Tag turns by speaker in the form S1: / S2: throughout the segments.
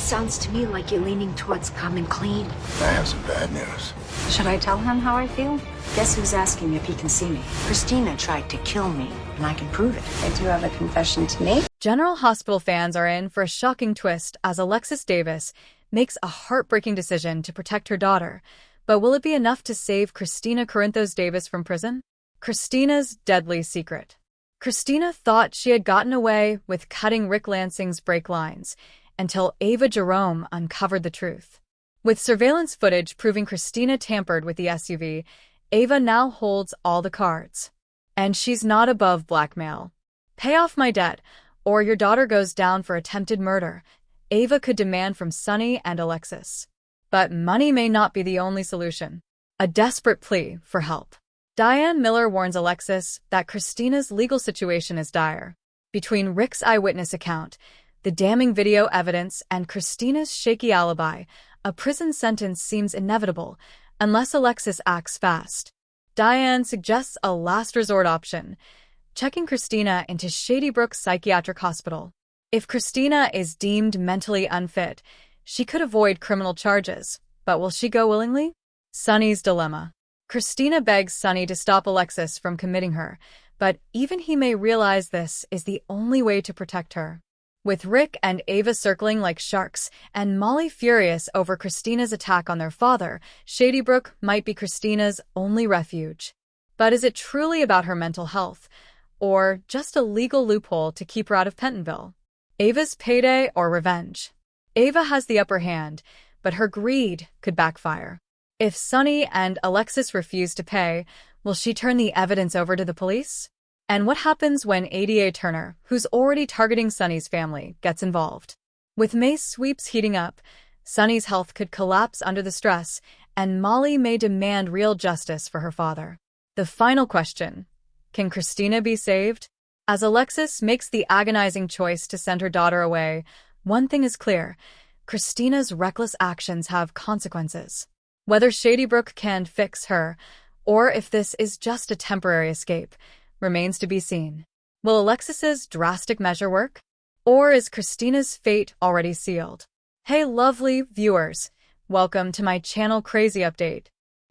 S1: Sounds to me like you're leaning towards coming clean.
S2: I have some bad news.
S1: Should I tell him how I feel? Guess who's asking if he can see me? Christina tried to kill me, and I can prove it. I do have a confession to make.
S3: General Hospital fans are in for a shocking twist as Alexis Davis makes a heartbreaking decision to protect her daughter. But will it be enough to save Christina Corinthos Davis from prison? Christina's deadly secret. Christina thought she had gotten away with cutting Rick Lansing's brake lines until Ava Jerome uncovered the truth. With surveillance footage proving Christina tampered with the SUV, Ava now holds all the cards. And she's not above blackmail. Pay off my debt, or your daughter goes down for attempted murder, Ava could demand from Sonny and Alexis. But money may not be the only solution. A desperate plea for help. Diane Miller warns Alexis that Christina's legal situation is dire. Between Rick's eyewitness account, the damning video evidence, and Christina's shaky alibi, a prison sentence seems inevitable unless Alexis acts fast. Diane suggests a last resort option, checking Christina into Shady Brook Psychiatric Hospital. If Christina is deemed mentally unfit, she could avoid criminal charges, but will she go willingly? Sonny's dilemma. Christina begs Sonny to stop Alexis from committing her, but even he may realize this is the only way to protect her. With Rick and Ava circling like sharks and Molly furious over Christina's attack on their father, Shady Brook might be Christina's only refuge. But is it truly about her mental health, or just a legal loophole to keep her out of Pentonville? Ava's payday or revenge? Ava has the upper hand, but her greed could backfire. If Sonny and Alexis refuse to pay, will she turn the evidence over to the police? And what happens when ADA Turner, who's already targeting Sonny's family, gets involved? With May's sweeps heating up, Sonny's health could collapse under the stress, and Molly may demand real justice for her father. The final question: can Christina be saved? As Alexis makes the agonizing choice to send her daughter away, one thing is clear: Christina's reckless actions have consequences. Whether Shady Brook can fix her, or if this is just a temporary escape, remains to be seen. Will Alexis's drastic measure work? Or is Christina's fate already sealed? Hey lovely viewers, welcome to my channel Crazy Update.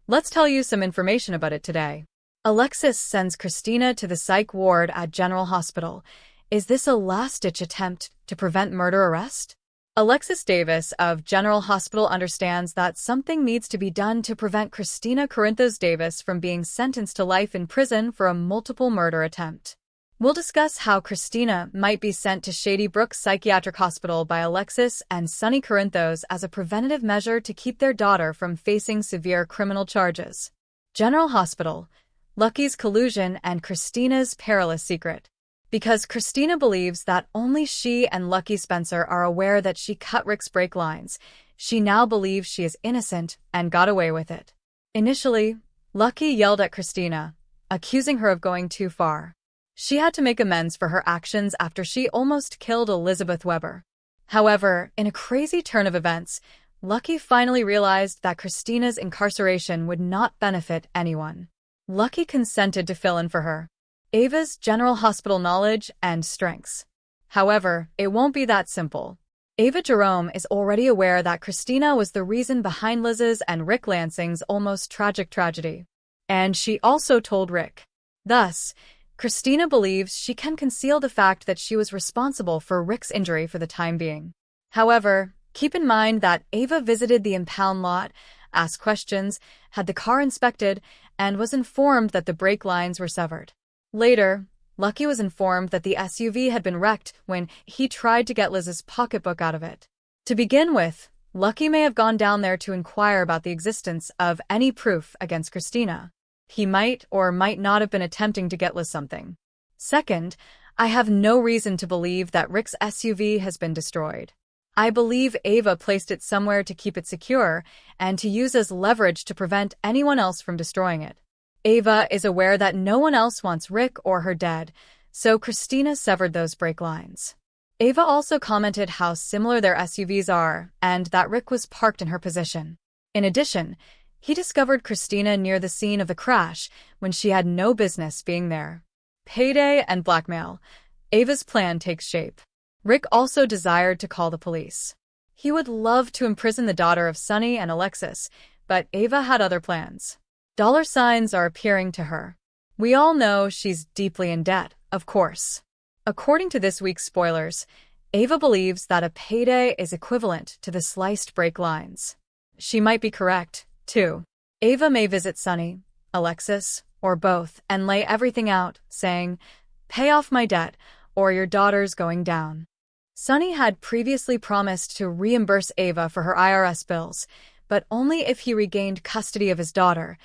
S3: Let's tell you some information about it today. Alexis sends Christina to the psych ward at General Hospital. Is this a last-ditch attempt to prevent murder arrest? Alexis Davis of General Hospital understands that something needs to be done to prevent Christina Corinthos Davis from being sentenced to life in prison for a multiple murder attempt. We'll discuss how Christina might be sent to Shady Brook Psychiatric Hospital by Alexis and Sonny Corinthos as a preventative measure to keep their daughter from facing severe criminal charges. General Hospital, Lucky's collusion and Christina's perilous secret. Because Christina believes that only she and Lucky Spencer are aware that she cut Rick's brake lines, she now believes she is innocent and got away with it. Initially, Lucky yelled at Christina, accusing her of going too far. She had to make amends for her actions after she almost killed Elizabeth Weber. However, in a crazy turn of events, Lucky finally realized that Christina's incarceration would not benefit anyone. Lucky consented to fill in for her. Ava's General Hospital knowledge and strengths. However, it won't be that simple. Ava Jerome is already aware that Christina was the reason behind Liz's and Rick Lansing's almost tragic tragedy. And she also told Rick. Thus, Christina believes she can conceal the fact that she was responsible for Rick's injury for the time being. However, keep in mind that Ava visited the impound lot, asked questions, had the car inspected, and was informed that the brake lines were severed. Later, Lucky was informed that the SUV had been wrecked when he tried to get Liz's pocketbook out of it. To begin with, Lucky may have gone down there to inquire about the existence of any proof against Christina. He might or might not have been attempting to get Liz something. Second, I have no reason to believe that Rick's SUV has been destroyed. I believe Ava placed it somewhere to keep it secure and to use as leverage to prevent anyone else from destroying it. Ava is aware that no one else wants Rick or her dead, so Christina severed those brake lines. Ava also commented how similar their SUVs are and that Rick was parked in her position. In addition, he discovered Christina near the scene of the crash when she had no business being there. Payday and blackmail. Ava's plan takes shape. Rick also desired to call the police. He would love to imprison the daughter of Sonny and Alexis, but Ava had other plans. Dollar signs are appearing to her. We all know she's deeply in debt, of course. According to this week's spoilers, Ava believes that a payday is equivalent to the sliced brake lines. She might be correct, too. Ava may visit Sonny, Alexis, or both and lay everything out, saying, "Pay off my debt, or your daughter's going down." Sonny had previously promised to reimburse Ava for her IRS bills, but only if he regained custody of his daughter,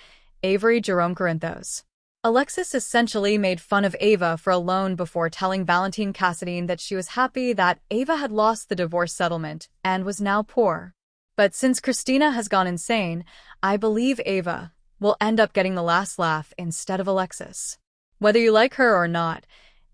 S3: Avery Jerome Corinthos. Alexis essentially made fun of Ava for a loan before telling Valentine Cassadine that she was happy that Ava had lost the divorce settlement and was now poor. But since Christina has gone insane, I believe Ava will end up getting the last laugh instead of Alexis. Whether you like her or not,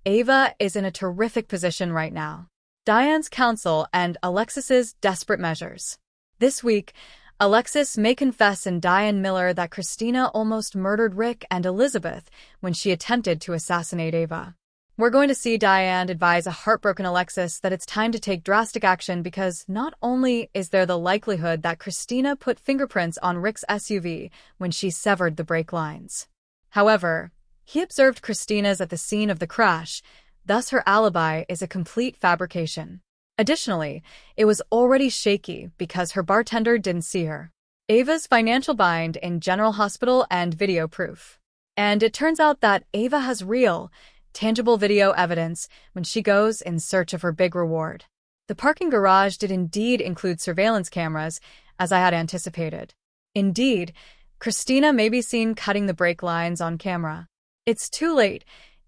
S3: Ava is in a terrific position right now. Diane's counsel and Alexis's desperate measures. This week, Alexis may confess in Diane Miller that Christina almost murdered Rick and Elizabeth when she attempted to assassinate Ava. We're going to see Diane advise a heartbroken Alexis that it's time to take drastic action because not only is there the likelihood that Christina put fingerprints on Rick's SUV when she severed the brake lines. However, he observed Christina's at the scene of the crash, thus her alibi is a complete fabrication. Additionally, it was already shaky because her bartender didn't see her. Ava's financial bind in General Hospital and video proof. And it turns out that Ava has real, tangible video evidence when she goes in search of her big reward. The parking garage did indeed include surveillance cameras, as I had anticipated. Indeed, Christina may be seen cutting the brake lines on camera. It's too late,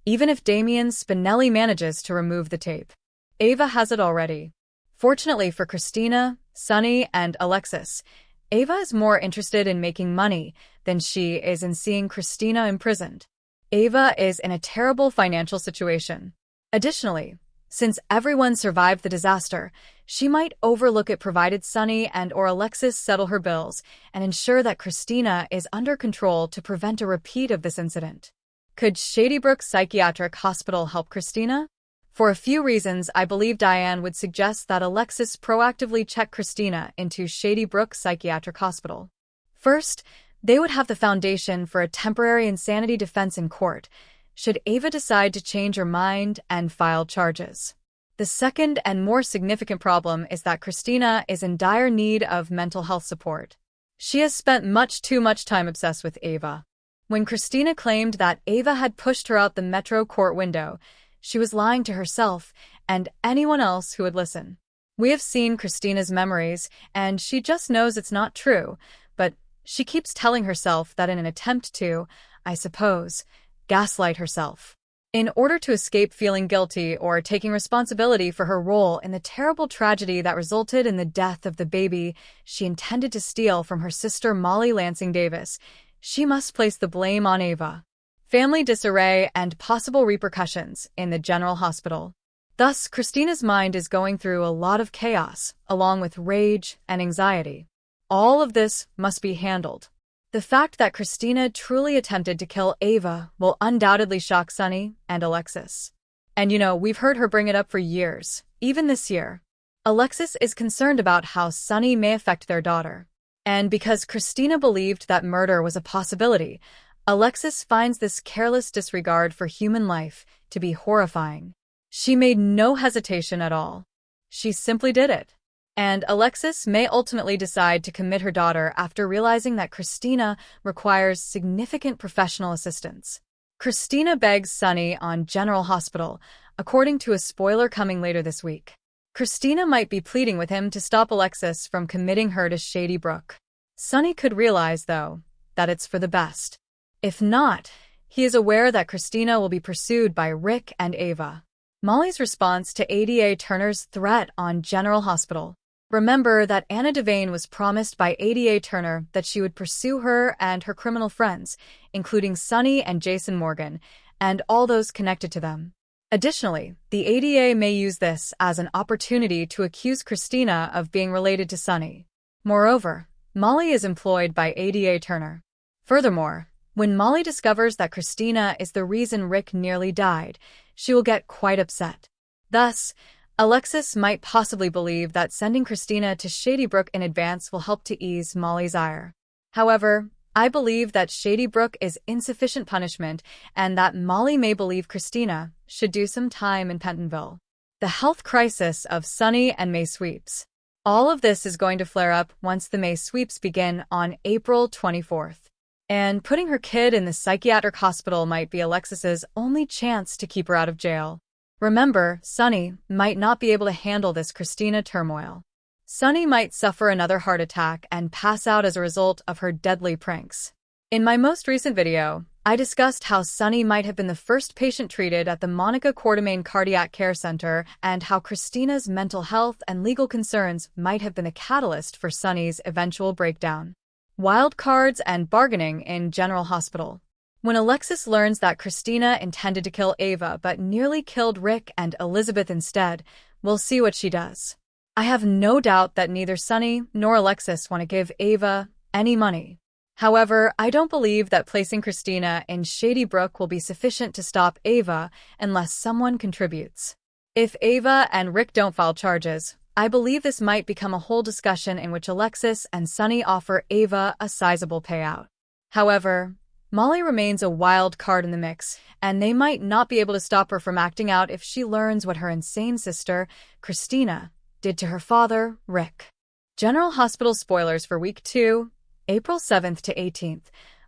S3: even if Damien Spinelli manages to remove the tape. Ava has it already. Fortunately for Christina, Sonny, and Alexis, Ava is more interested in making money than she is in seeing Christina imprisoned. Ava is in a terrible financial situation. Additionally, since everyone survived the disaster, she might overlook it provided Sonny and/or Alexis settle her bills and ensure that Christina is under control to prevent a repeat of this incident. Could Shady Brook Psychiatric Hospital help Christina? For a few reasons, I believe Diane would suggest that Alexis proactively check Christina into Shady Brook Psychiatric Hospital. First, they would have the foundation for a temporary insanity defense in court, should Ava decide to change her mind and file charges. The second and more significant problem is that Christina is in dire need of mental health support. She has spent much too much time obsessed with Ava. When Christina claimed that Ava had pushed her out the Metro court window, she was lying to herself and anyone else who would listen. We have seen Christina's memories, and she just knows it's not true, but she keeps telling herself that in an attempt to, I suppose, gaslight herself. In order to escape feeling guilty or taking responsibility for her role in the terrible tragedy that resulted in the death of the baby she intended to steal from her sister Molly Lansing Davis, she must place the blame on Ava. Family disarray and possible repercussions in the General Hospital. Thus, Christina's mind is going through a lot of chaos, along with rage and anxiety. All of this must be handled. The fact that Christina truly attempted to kill Ava will undoubtedly shock Sonny and Alexis. And we've heard her bring it up for years, even this year. Alexis is concerned about how Sonny may affect their daughter. And because Christina believed that murder was a possibility, Alexis finds this careless disregard for human life to be horrifying. She made no hesitation at all. She simply did it. And Alexis may ultimately decide to commit her daughter after realizing that Christina requires significant professional assistance. Christina begs Sonny on General Hospital, according to a spoiler coming later this week. Christina might be pleading with him to stop Alexis from committing her to Shady Brook. Sonny could realize, though, that it's for the best. If not, he is aware that Christina will be pursued by Rick and Ava. Molly's response to ADA Turner's threat on General Hospital. Remember that Anna Devane was promised by ADA Turner that she would pursue her and her criminal friends, including Sonny and Jason Morgan, and all those connected to them. Additionally, the ADA may use this as an opportunity to accuse Christina of being related to Sonny. Moreover, Molly is employed by ADA Turner. Furthermore, when Molly discovers that Christina is the reason Rick nearly died, she will get quite upset. Thus, Alexis might possibly believe that sending Christina to Shady Brook in advance will help to ease Molly's ire. However, I believe that Shady Brook is insufficient punishment and that Molly may believe Christina should do some time in Pentonville. The health crisis of Sunny and May sweeps. All of this is going to flare up once the May sweeps begin on April 24th. And putting her kid in the psychiatric hospital might be Alexis's only chance to keep her out of jail. Remember, Sunny might not be able to handle this Christina turmoil. Sunny might suffer another heart attack and pass out as a result of her deadly pranks. In my most recent video, I discussed how Sunny might have been the first patient treated at the Monica Quartermaine Cardiac Care Center and how Christina's mental health and legal concerns might have been the catalyst for Sunny's eventual breakdown. Wild cards and bargaining in General Hospital. When Alexis learns that Christina intended to kill Ava but nearly killed Rick and Elizabeth instead, we'll see what she does. I have no doubt that neither Sunny nor Alexis want to give Ava any money. However, I don't believe that placing Christina in Shady Brook will be sufficient to stop Ava unless someone contributes. If Ava and Rick don't file charges, I believe this might become a whole discussion in which Alexis and Sunny offer Ava a sizable payout. However, Molly remains a wild card in the mix, and they might not be able to stop her from acting out if she learns what her insane sister, Christina, did to her father, Rick. General Hospital spoilers for Week 2, April 7th to 18th.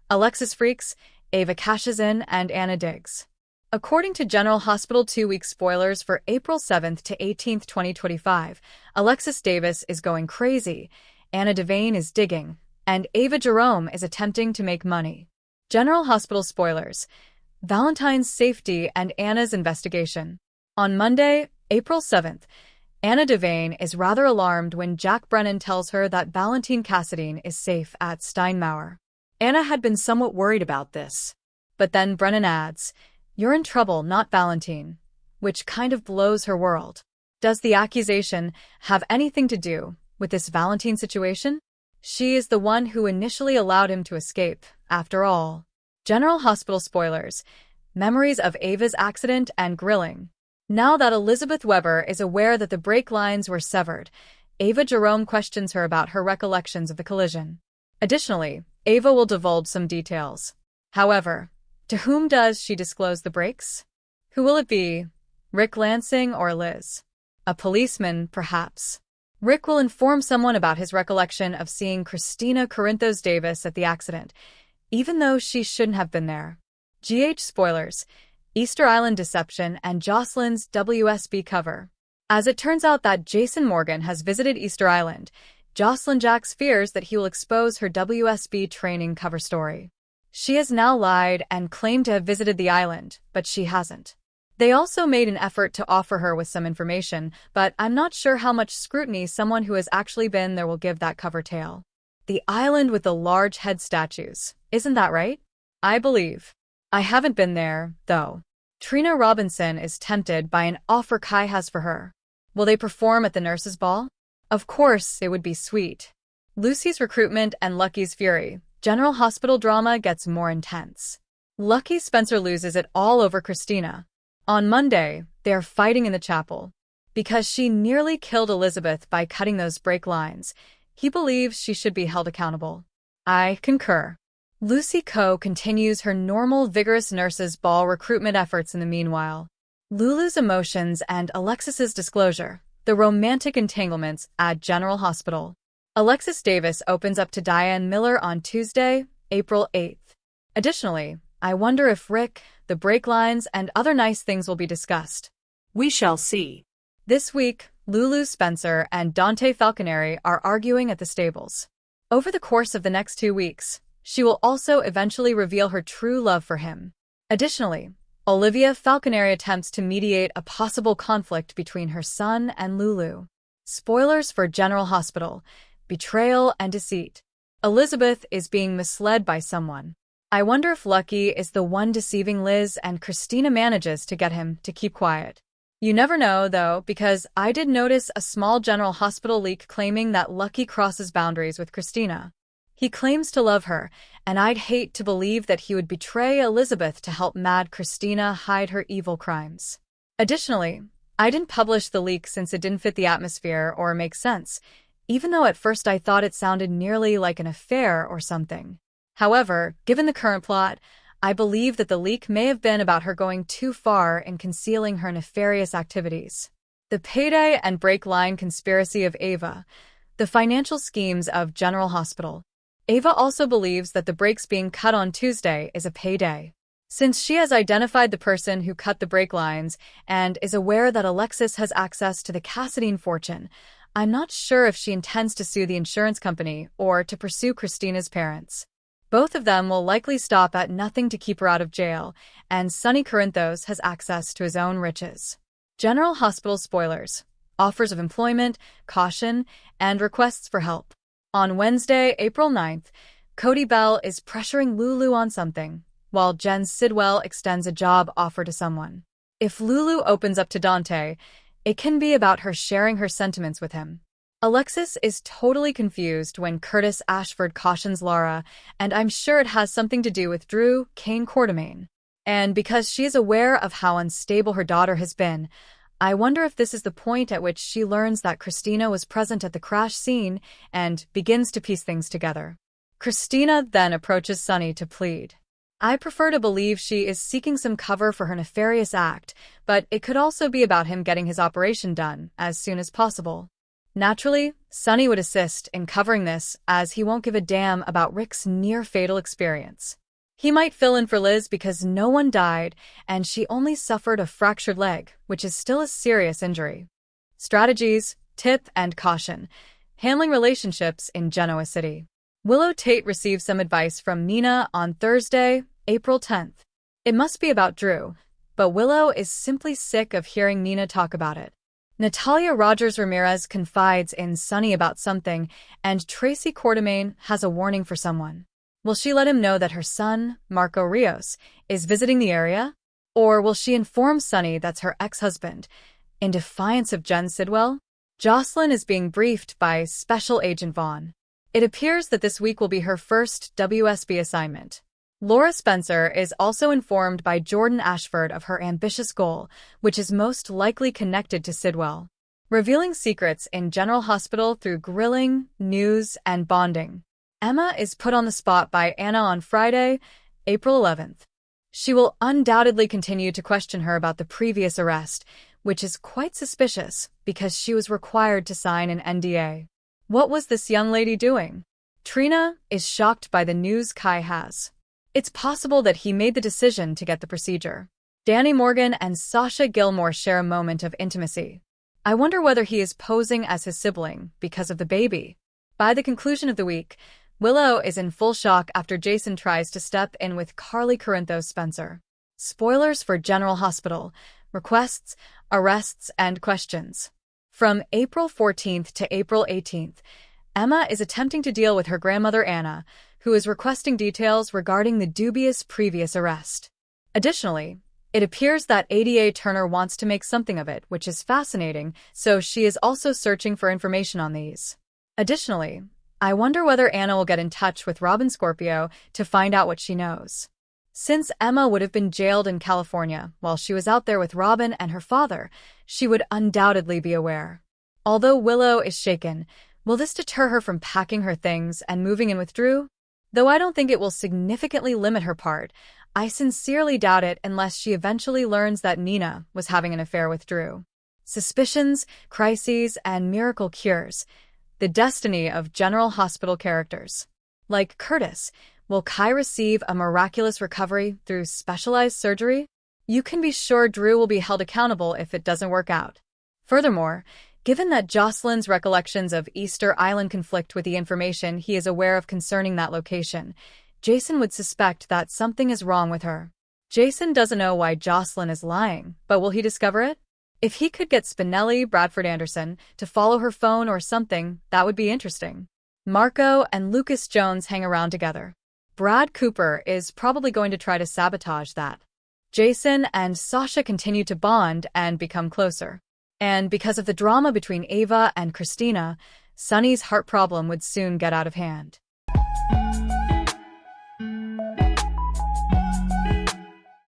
S3: Alexis freaks, Ava cashes in, and Anna digs. According to General Hospital 2-week spoilers for April 7th to 18th, 2025, Alexis Davis is going crazy, Anna Devane is digging, and Ava Jerome is attempting to make money. General Hospital spoilers, Valentine's safety and Anna's investigation. On Monday, April 7th, Anna Devane is rather alarmed when Jack Brennan tells her that Valentine Cassadine is safe at Steinmauer. Anna had been somewhat worried about this. But then Brennan adds, "You're in trouble, not Valentine," which kind of blows her world. Does the accusation have anything to do with this Valentine situation? She is the one who initially allowed him to escape, after all. General Hospital spoilers, memories of Ava's accident and grilling. Now that Elizabeth Weber is aware that the brake lines were severed, Ava Jerome questions her about her recollections of the collision. Additionally, Ava will divulge some details. However, to whom does she disclose the brakes? Who will it be? Rick Lansing or Liz? A policeman, perhaps. Rick will inform someone about his recollection of seeing Christina Corinthos Davis at the accident, even though she shouldn't have been there. GH spoilers, Easter Island deception and Jocelyn's WSB cover. As it turns out that Jason Morgan has visited Easter Island, Jocelyn Jacks fears that he will expose her WSB training cover story. She has now lied and claimed to have visited the island, but she hasn't. They also made an effort to offer her with some information, but I'm not sure how much scrutiny someone who has actually been there will give that cover tale. The island with the large head statues, isn't that right? I believe. I haven't been there, though. Trina Robinson is tempted by an offer Kai has for her. Will they perform at the nurses' ball? Of course, it would be sweet. Lucy's recruitment and Lucky's fury. General Hospital drama gets more intense. Lucky Spencer loses it all over Christina. On Monday, they are fighting in the chapel. Because she nearly killed Elizabeth by cutting those brake lines, he believes she should be held accountable. I concur. Lucy Coe continues her normal vigorous nurses' ball recruitment efforts in the meanwhile. Lulu's emotions and Alexis's disclosure, the romantic entanglements at General Hospital. Alexis Davis opens up to Diane Miller on Tuesday, April 8th. Additionally, I wonder if Rick, the brake lines, and other nice things will be discussed.
S1: We shall see.
S3: This week, Lulu Spencer and Dante Falconeri are arguing at the stables. Over the course of the next 2 weeks, she will also eventually reveal her true love for him. Additionally, Olivia Falconeri attempts to mediate a possible conflict between her son and Lulu. Spoilers for General Hospital, betrayal and deceit. Elizabeth is being misled by someone. I wonder if Lucky is the one deceiving Liz and Christina manages to get him to keep quiet. You never know, though, because I did notice a small General Hospital leak claiming that Lucky crosses boundaries with Christina. He claims to love her, and I'd hate to believe that he would betray Elizabeth to help mad Christina hide her evil crimes. Additionally, I didn't publish the leak since it didn't fit the atmosphere or make sense, even though at first I thought it sounded nearly like an affair or something. However, given the current plot, I believe that the leak may have been about her going too far in concealing her nefarious activities. The Payday and Break Line conspiracy of Ava. The financial schemes of General Hospital. Ava also believes that the breaks being cut on Tuesday is a payday. Since she has identified the person who cut the brake lines and is aware that Alexis has access to the Cassadine fortune, I'm not sure if she intends to sue the insurance company or to pursue Christina's parents. Both of them will likely stop at nothing to keep her out of jail, and Sonny Corinthos has access to his own riches. General Hospital spoilers, offers of employment, caution, and requests for help. On Wednesday, April 9th, Cody Bell is pressuring Lulu on something, while Jen Sidwell extends a job offer to someone. If Lulu opens up to Dante, it can be about her sharing her sentiments with him. Alexis is totally confused when Curtis Ashford cautions Laura, and I'm sure it has something to do with Drew Kane Quartermain. And because she is aware of how unstable her daughter has been, I wonder if this is the point at which she learns that Christina was present at the crash scene and begins to piece things together. Christina then approaches Sonny to plead. I prefer to believe she is seeking some cover for her nefarious act, but it could also be about him getting his operation done as soon as possible. Naturally, Sonny would assist in covering this as he won't give a damn about Rick's near-fatal experience. He might fill in for Liz because no one died and she only suffered a fractured leg, which is still a serious injury. Strategies, tip, and caution. Handling relationships in Genoa City. Willow Tate receives some advice from Nina on Thursday, April 10th. It must be about Drew, but Willow is simply sick of hearing Nina talk about it. Natalia Rogers Ramirez confides in Sonny about something, and Tracy Quartermain has a warning for someone. Will she let him know that her son, Marco Rios, is visiting the area? Or will she inform Sonny that's her ex-husband, in defiance of Jen Sidwell? Jocelyn is being briefed by Special Agent Vaughn. It appears that this week will be her first WSB assignment. Laura Spencer is also informed by Jordan Ashford of her ambitious goal, which is most likely connected to Sidwell. Revealing secrets in General Hospital through grilling, news, and bonding. Emma is put on the spot by Anna on Friday, April 11th. She will undoubtedly continue to question her about the previous arrest, which is quite suspicious because she was required to sign an NDA. What was this young lady doing? Trina is shocked by the news Kai has. It's possible that he made the decision to get the procedure. Danny Morgan and Sasha Gilmore share a moment of intimacy. I wonder whether he is posing as his sibling because of the baby. By the conclusion of the week, Willow is in full shock after Jason tries to step in with Carly Corinthos Spencer. Spoilers for General Hospital, requests, arrests, and questions. From April 14th to April 18th, Emma is attempting to deal with her grandmother Anna, who is requesting details regarding the dubious previous arrest. Additionally, it appears that ADA Turner wants to make something of it, which is fascinating, so she is also searching for information on these. Additionally, I wonder whether Anna will get in touch with Robin Scorpio to find out what she knows. Since Emma would have been jailed in California while she was out there with Robin and her father, she would undoubtedly be aware. Although Willow is shaken, will this deter her from packing her things and moving in with Drew? Though I don't think it will significantly limit her part, I sincerely doubt it unless she eventually learns that Nina was having an affair with Drew. Suspicions, crises, and miracle cures. The destiny of General Hospital characters. Like Curtis, will Kai receive a miraculous recovery through specialized surgery? You can be sure Drew will be held accountable if it doesn't work out. Furthermore, given that Jocelyn's recollections of Easter Island conflict with the information he is aware of concerning that location, Jason would suspect that something is wrong with her. Jason doesn't know why Jocelyn is lying, but will he discover it? If he could get Spinelli, Bradford Anderson, to follow her phone or something, that would be interesting. Marco and Lucas Jones hang around together. Brad Cooper is probably going to try to sabotage that. Jason and Sasha continue to bond and become closer. And because of the drama between Ava and Christina, Sonny's heart problem would soon get out of hand.